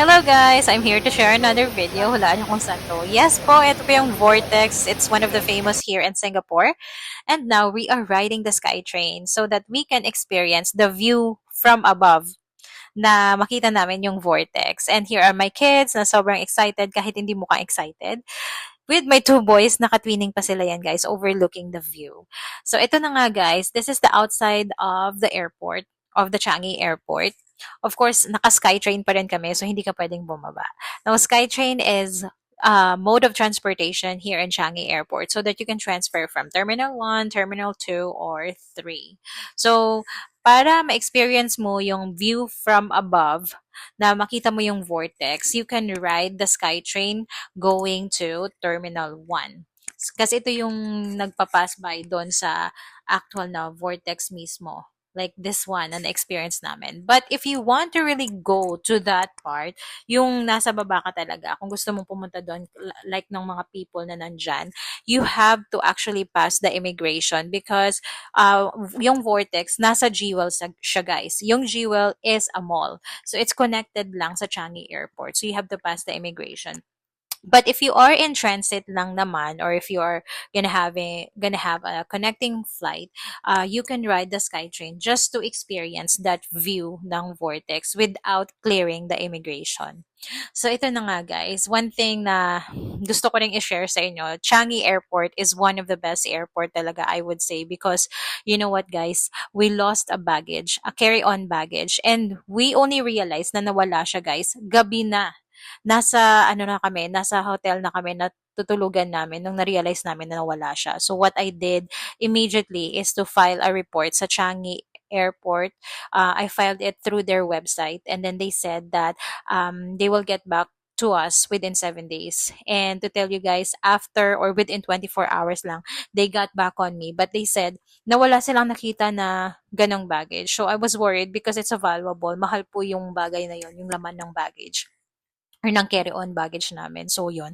Hello guys! I'm here to share another video. Hulaan niyo kung saan to. Yes po, ito po yung Vortex. It's one of the famous here in Singapore. And now we are riding the SkyTrain so that we can experience the view from above na makita namin yung Vortex. And here are my kids na sobrang excited kahit hindi mukhang excited. With my two boys, nakatwining pa sila yan guys, overlooking the view. So ito na nga guys, this is the outside of the airport, of the Changi Airport. Of course, naka-SkyTrain pa rin kami, so hindi ka pwedeng bumaba. Now, SkyTrain is mode of transportation here in Changi Airport so that you can transfer from Terminal 1, Terminal 2, or 3. So, para ma-experience mo yung view from above, na makita mo yung vortex, you can ride the SkyTrain going to Terminal 1. Kasi ito yung nagpa-pass by doon sa actual na vortex mismo. Like this one, an experience namin. But if you want to really go to that part, yung nasa baba ka talaga, kung gusto mong pumunta doon, like ng mga people na nandyan, you have to actually pass the immigration because yung vortex, nasa Jewel siya guys. Yung Jewel is a mall. So it's connected lang sa Changi Airport. So you have to pass the immigration. But if you are in transit lang naman, or if you are gonna have a connecting flight, you can ride the SkyTrain just to experience that view ng vortex without clearing the immigration. So ito na nga guys, one thing na gusto ko ring i-share sa inyo, Changi Airport is one of the best airport talaga, I would say, because you know what guys, we lost a baggage, a carry-on baggage, and we only realized na nawala siya guys, gabi na. Nasa hotel na kami na tutulugan namin nung na-realize namin na nawala siya. So what I did immediately is to file a report sa Changi Airport. I filed it through their website, and then they said that they will get back to us within 7 days. And to tell you guys, after or within 24 hours lang, they got back on me. But they said, nawala silang nakita na ganong baggage. So I was worried because it's a valuable. Mahal po yung bagay na yon, yung laman ng baggage or ng carry-on baggage namin. So, yun.